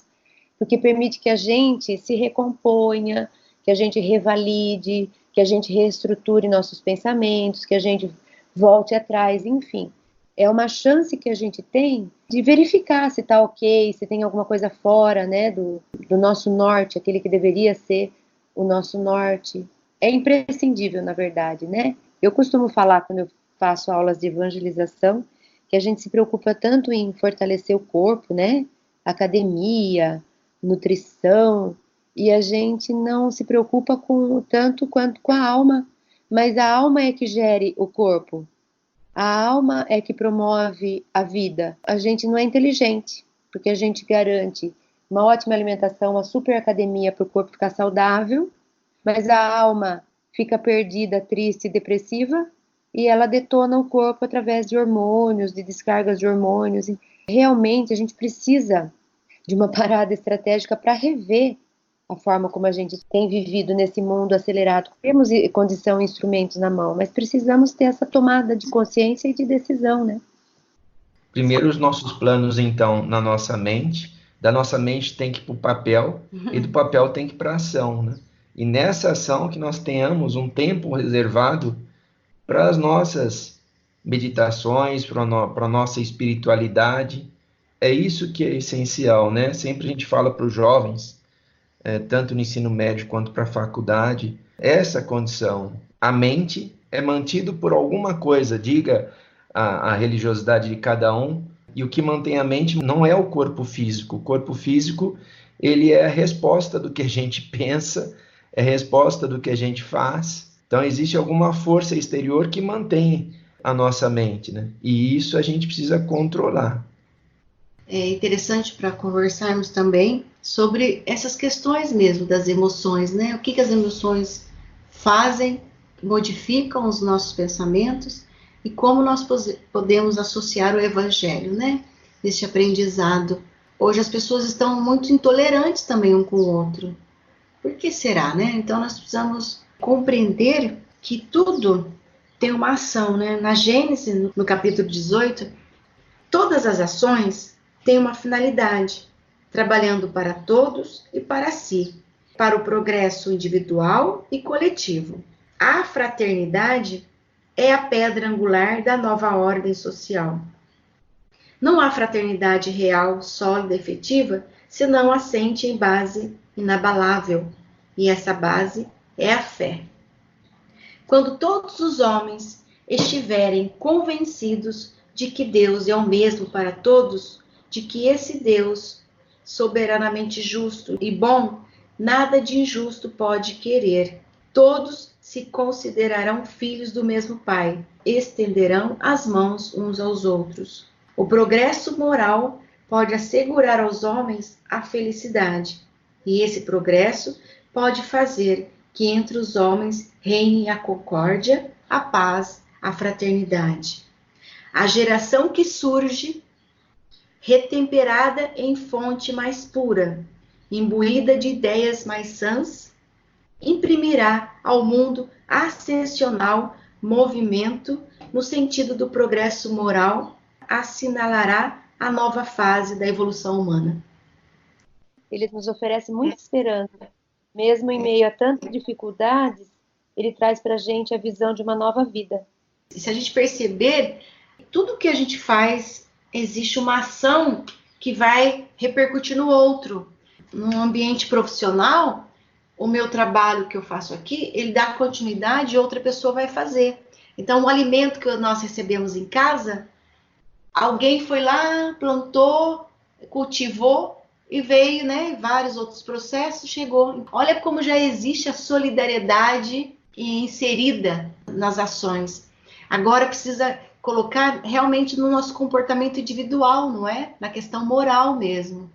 [SPEAKER 3] porque permite que a gente se recomponha, que a gente revalide, que a gente reestruture nossos pensamentos, que a gente volte atrás, enfim. É uma chance que a gente tem de verificar se está ok, se tem alguma coisa fora, né, do nosso norte, aquele que deveria ser o nosso norte. É imprescindível, na verdade, né? Eu costumo falar, quando eu faço aulas de evangelização, que a gente se preocupa tanto em fortalecer o corpo, né? Academia, nutrição, e a gente não se preocupa tanto quanto com a alma, mas a alma é que gere o corpo. A alma é que promove a vida. A gente não é inteligente, porque a gente garante uma ótima alimentação, uma super academia para o corpo ficar saudável, mas a alma fica perdida, triste e depressiva, e ela detona o corpo através de hormônios, de descargas de hormônios. Realmente a gente precisa de uma parada estratégica para rever a forma como a gente tem vivido nesse mundo acelerado. Temos condição e instrumentos na mão, mas precisamos ter essa tomada de consciência e de decisão, né?
[SPEAKER 4] Primeiro os nossos planos, então, na nossa mente, da nossa mente tem que ir para o papel, e do papel tem que ir para a ação, né? E nessa ação que nós tenhamos um tempo reservado para as nossas meditações, para a nossa espiritualidade. É isso que é essencial, né? Sempre a gente fala para os jovens, tanto no ensino médio quanto para a faculdade, essa condição. A mente é mantida por alguma coisa, diga a religiosidade de cada um, e o que mantém a mente não é o corpo físico. O corpo físico, ele é a resposta do que a gente pensa, é a resposta do que a gente faz. Então, existe alguma força exterior que mantém a nossa mente, né? E isso a gente precisa controlar.
[SPEAKER 2] É interessante para conversarmos também sobre essas questões mesmo das emoções, né? O que as emoções fazem, modificam os nossos pensamentos e como nós podemos associar o Evangelho, né? Neste aprendizado. Hoje as pessoas estão muito intolerantes também um com o outro. Por que será, né? Então nós precisamos compreender que tudo tem uma ação, né? Na Gênesis, no capítulo 18, todas as ações têm uma finalidade, trabalhando para todos e para si, para o progresso individual e coletivo. A fraternidade é a pedra angular da nova ordem social. Não há fraternidade real, sólida, efetiva, senão assente em base inabalável, e essa base é a fé. Quando todos os homens estiverem convencidos de que Deus é o mesmo para todos, de que esse Deus, soberanamente justo e bom, nada de injusto pode querer. Todos se considerarão filhos do mesmo Pai, estenderão as mãos uns aos outros. O progresso moral pode assegurar aos homens a felicidade, e esse progresso pode fazer que entre os homens reine a concórdia, a paz, a fraternidade. A geração que surge, retemperada em fonte mais pura, imbuída de ideias mais sãs, imprimirá ao mundo ascensional movimento no sentido do progresso moral, assinalará a nova fase da evolução humana.
[SPEAKER 3] Ele nos oferece muita esperança. Mesmo em meio a tantas dificuldades, ele traz para a gente a visão de uma nova vida.
[SPEAKER 2] Se a gente perceber, tudo que a gente faz, existe uma ação que vai repercutir no outro. No ambiente profissional, o meu trabalho que eu faço aqui, ele dá continuidade e outra pessoa vai fazer. Então, o alimento que nós recebemos em casa, alguém foi lá, plantou, cultivou e veio, né, vários outros processos, chegou. Olha como já existe a solidariedade inserida nas ações. Agora precisa colocar realmente no nosso comportamento individual, não é? Na questão moral mesmo.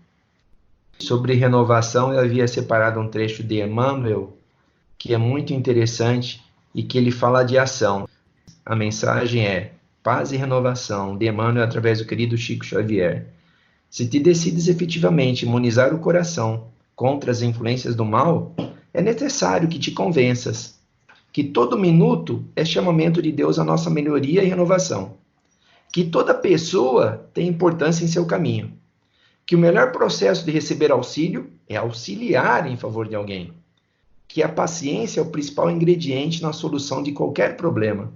[SPEAKER 4] Sobre renovação, eu havia separado um trecho de Emmanuel, que é muito interessante e que ele fala de ação. A mensagem é: paz e renovação, de Emmanuel através do querido Chico Xavier. Se te decides efetivamente imunizar o coração contra as influências do mal, é necessário que te convenças que todo minuto é chamamento de Deus à nossa melhoria e renovação, que toda pessoa tem importância em seu caminho, que o melhor processo de receber auxílio é auxiliar em favor de alguém, que a paciência é o principal ingrediente na solução de qualquer problema,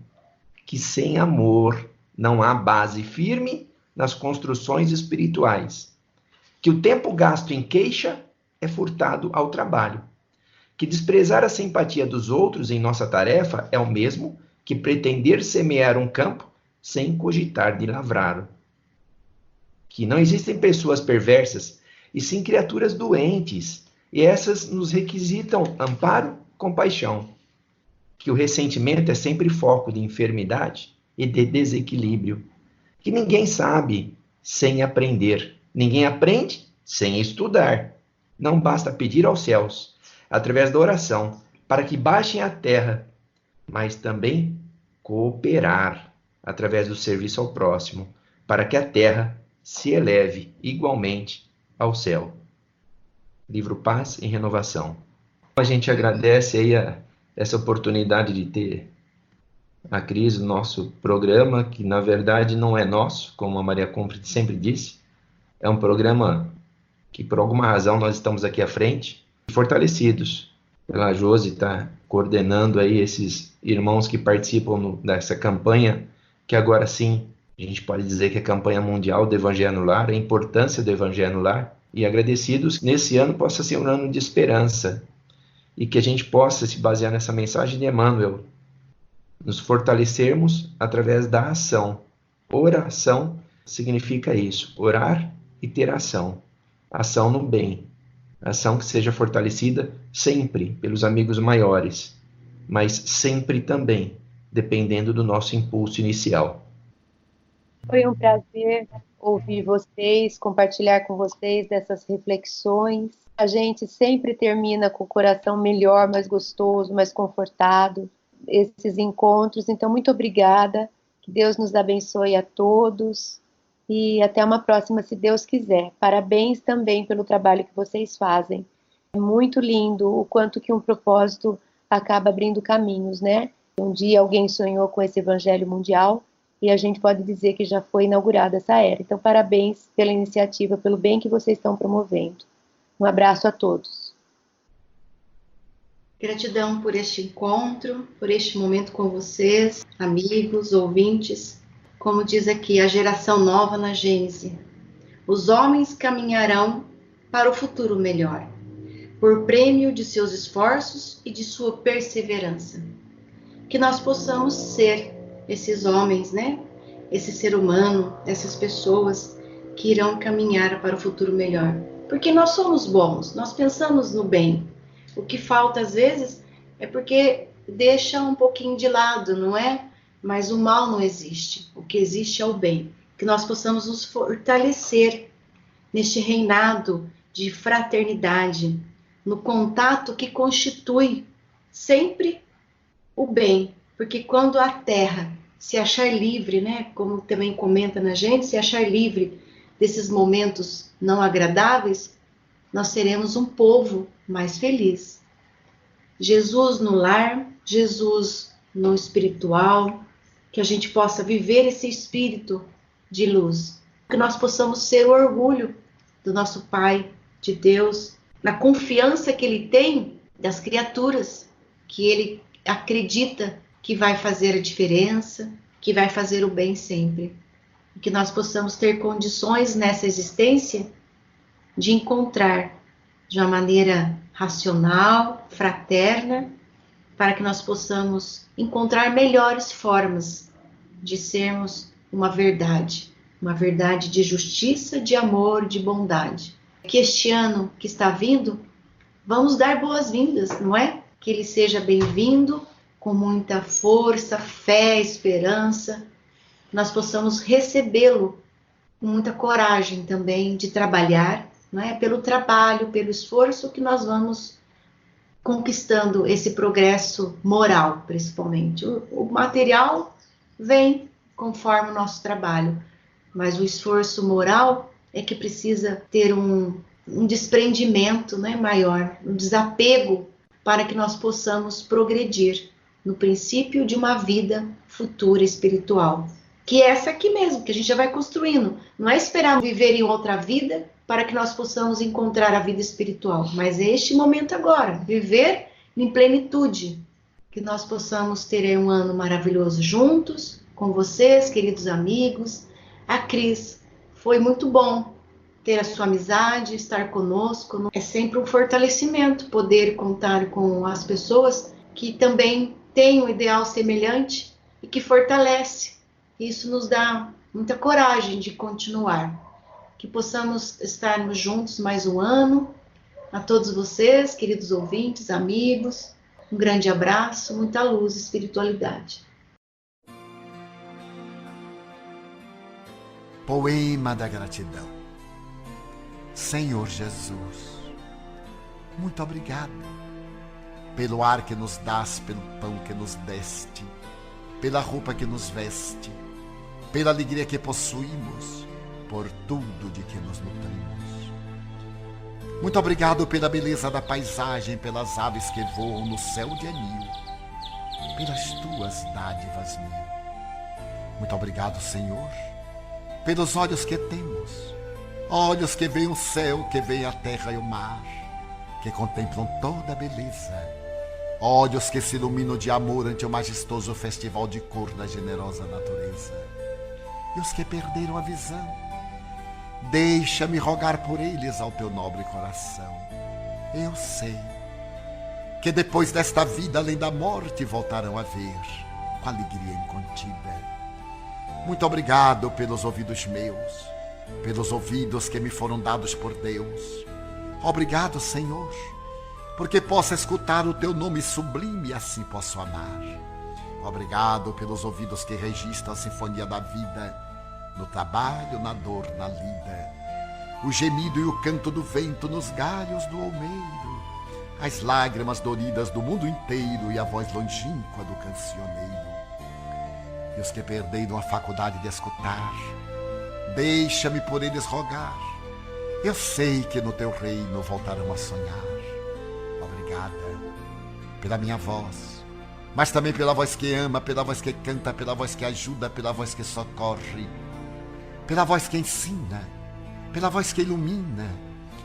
[SPEAKER 4] que sem amor não há base firme nas construções espirituais, que o tempo gasto em queixa é furtado ao trabalho, que desprezar a simpatia dos outros em nossa tarefa é o mesmo que pretender semear um campo sem cogitar de lavrá-lo, que não existem pessoas perversas, e sim criaturas doentes, e essas nos requisitam amparo, compaixão, que o ressentimento é sempre foco de enfermidade e de desequilíbrio, que ninguém sabe sem aprender, ninguém aprende sem estudar. Não basta pedir aos céus, através da oração, para que baixem a terra, mas também cooperar, através do serviço ao próximo, para que a terra se eleve igualmente ao céu. Livro Paz e Renovação. A gente agradece aí essa oportunidade de ter a Cris no nosso programa, que na verdade não é nosso, como a Maria Compre sempre disse. É um programa que por alguma razão nós estamos aqui à frente, fortalecidos pela Josi, está coordenando aí esses irmãos que participam dessa campanha, que agora sim a gente pode dizer que é a campanha mundial do Evangelho no Lar, a importância do Evangelho no Lar, e agradecidos que nesse ano possa ser um ano de esperança, e que a gente possa se basear nessa mensagem de Emmanuel, nos fortalecermos através da ação. Oração significa isso, orar e ter ação. Ação no bem, ação que seja fortalecida sempre pelos amigos maiores, mas sempre também dependendo do nosso impulso inicial.
[SPEAKER 3] Foi um prazer ouvir vocês, compartilhar com vocês dessas reflexões. A gente sempre termina com o coração melhor, mais gostoso, mais confortado, esses encontros. Então, muito obrigada. Que Deus nos abençoe a todos. E até uma próxima, se Deus quiser. Parabéns também pelo trabalho que vocês fazem. É muito lindo o quanto que um propósito acaba abrindo caminhos, né? Um dia alguém sonhou com esse Evangelho Mundial e a gente pode dizer que já foi inaugurada essa era. Então, parabéns pela iniciativa, pelo bem que vocês estão promovendo. Um abraço a todos.
[SPEAKER 2] Gratidão por este encontro, por este momento com vocês, amigos, ouvintes. Como diz aqui, a geração nova na Gênese. Os homens caminharão para o futuro melhor, por prêmio de seus esforços e de sua perseverança. Que nós possamos ser esses homens, né? Esse ser humano, essas pessoas que irão caminhar para o futuro melhor. Porque nós somos bons, nós pensamos no bem. O que falta às vezes é porque deixa um pouquinho de lado, não é? Mas o mal não existe. O que existe é o bem. Que nós possamos nos fortalecer neste reinado de fraternidade, no contato que constitui sempre o bem. Porque quando a terra se achar livre, né? Como também comenta na gente, se achar livre desses momentos não agradáveis, nós seremos um povo mais feliz. Jesus no lar, Jesus no espiritual, que a gente possa viver esse espírito de luz, que nós possamos ser o orgulho do nosso Pai, de Deus, na confiança que Ele tem das criaturas, que Ele acredita que vai fazer a diferença, que vai fazer o bem sempre. Que nós possamos ter condições nessa existência de encontrar de uma maneira racional, fraterna, para que nós possamos encontrar melhores formas de sermos uma verdade de justiça, de amor, de bondade. Que este ano que está vindo, vamos dar boas-vindas, não é? Que ele seja bem-vindo, com muita força, fé, esperança, nós possamos recebê-lo com muita coragem também de trabalhar, não é? Pelo trabalho, pelo esforço que nós vamos conquistando esse progresso moral, principalmente. O material vem conforme o nosso trabalho, mas o esforço moral é que precisa ter um desprendimento, né, maior, um desapego para que nós possamos progredir no princípio de uma vida futura espiritual. Que é essa aqui mesmo, que a gente já vai construindo. Não é esperar viver em outra vida para que nós possamos encontrar a vida espiritual, mas é este momento agora, viver em plenitude. Que nós possamos ter um ano maravilhoso juntos, com vocês, queridos amigos. A Cris, foi muito bom ter a sua amizade, estar conosco. É sempre um fortalecimento poder contar com as pessoas que também têm um ideal semelhante e que fortalece. Isso nos dá muita coragem de continuar. Que possamos estarmos juntos mais um ano. A todos vocês, queridos ouvintes, amigos, um grande abraço, muita luz e espiritualidade.
[SPEAKER 5] Poema da gratidão. Senhor Jesus, muito obrigado pelo ar que nos dás, pelo pão que nos deste, pela roupa que nos veste, pela alegria que possuímos, por tudo de que nos nutrimos. Muito obrigado pela beleza da paisagem, pelas aves que voam no céu de anil, pelas tuas dádivas mil. Muito obrigado, Senhor, pelos olhos que temos, olhos que veem o céu, que veem a terra e o mar, que contemplam toda a beleza, olhos que se iluminam de amor ante o majestoso festival de cor da generosa natureza. E os que perderam a visão, deixa-me rogar por eles ao teu nobre coração. Eu sei que depois desta vida, além da morte, voltarão a ver com alegria incontida. Muito obrigado pelos ouvidos meus, pelos ouvidos que me foram dados por Deus. Obrigado, Senhor, porque posso escutar o teu nome sublime e assim posso amar. Obrigado pelos ouvidos que registram a sinfonia da vida, no trabalho, na dor, na lida, o gemido e o canto do vento nos galhos do olmeiro, as lágrimas doridas do mundo inteiro e a voz longínqua do cancioneiro. E os que perderam a faculdade de escutar, deixa-me por eles rogar. Eu sei que no teu reino voltarão a sonhar. Obrigada pela minha voz, mas também pela voz que ama, pela voz que canta, pela voz que ajuda, pela voz que socorre, pela voz que ensina, pela voz que ilumina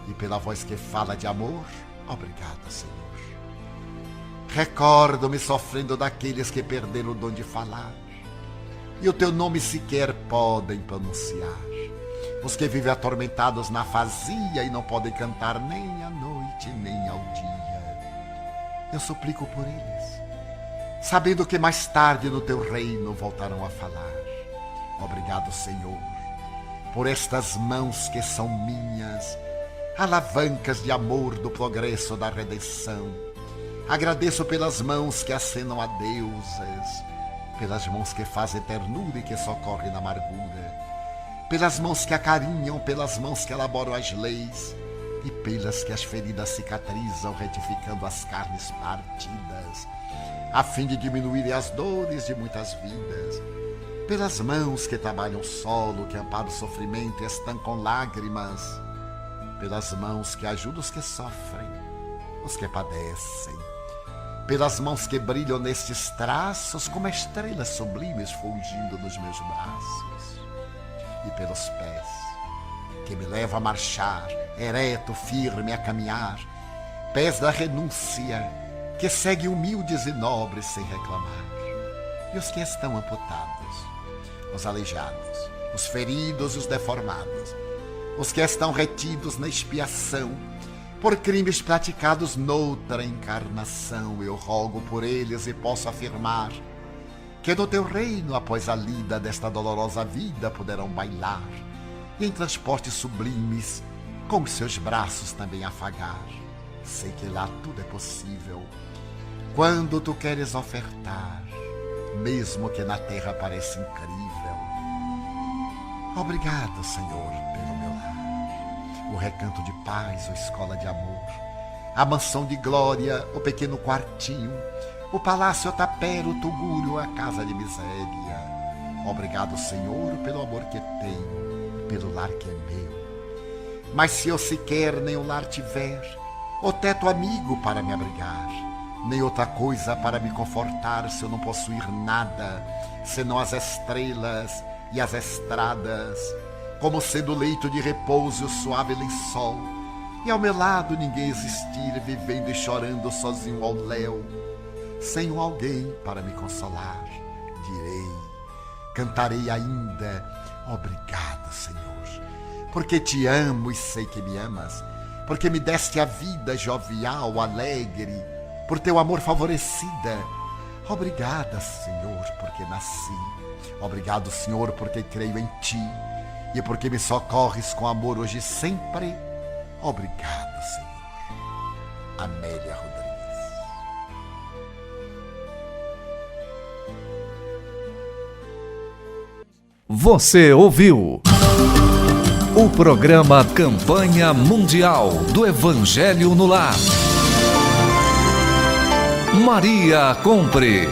[SPEAKER 5] e pela voz que fala de amor. Obrigado, Senhor. Recordo-me sofrendo daqueles que perderam o dom de falar e o teu nome sequer podem pronunciar. Os que vivem atormentados na vazia e não podem cantar nem à noite nem ao dia. Eu suplico por eles, sabendo que mais tarde no teu reino voltarão a falar. Obrigado, Senhor, por estas mãos que são minhas, alavancas de amor do progresso da redenção. Agradeço pelas mãos que acenam a deusas, pelas mãos que fazem ternura e que socorrem na amargura, pelas mãos que acarinham, pelas mãos que elaboram as leis e pelas que as feridas cicatrizam, retificando as carnes partidas, a fim de diminuírem as dores de muitas vidas, pelas mãos que trabalham o solo, que amparam o sofrimento e estancam lágrimas, pelas mãos que ajudam os que sofrem, os que padecem, pelas mãos que brilham nestes traços como estrelas sublimes fulgindo nos meus braços, e pelos pés que me levam a marchar, ereto, firme a caminhar, pés da renúncia que seguem humildes e nobres sem reclamar, e os que estão amputados, os aleijados, os feridos e os deformados, os que estão retidos na expiação por crimes praticados noutra encarnação. Eu rogo por eles e posso afirmar que no teu reino, após a lida desta dolorosa vida, poderão bailar e em transportes sublimes com seus braços também afagar. Sei que lá tudo é possível quando tu queres ofertar, mesmo que na terra pareça incrível. Obrigado, Senhor, pelo meu lar, o recanto de paz, a escola de amor, a mansão de glória, o pequeno quartinho, o palácio, o tapera, o tugúrio, a casa de miséria. Obrigado, Senhor, pelo amor que tenho, pelo lar que é meu. Mas se eu sequer nem o lar tiver, o teto amigo para me abrigar, nem outra coisa para me confortar, se eu não possuir nada, senão as estrelas e as estradas, como sendo leito de repouso e o suave lençol, e ao meu lado ninguém existir, vivendo e chorando sozinho ao léu, sem um alguém para me consolar, direi, cantarei ainda, obrigado, Senhor, porque te amo e sei que me amas, porque me deste a vida jovial, alegre, por teu amor favorecida. Obrigada, Senhor, porque nasci. Obrigado, Senhor, porque creio em ti e porque me socorres com amor hoje e sempre. Obrigado, Senhor. Amélia Rodrigues.
[SPEAKER 1] Você ouviu o programa Campanha Mundial do Evangelho no Lar. Maria Compre.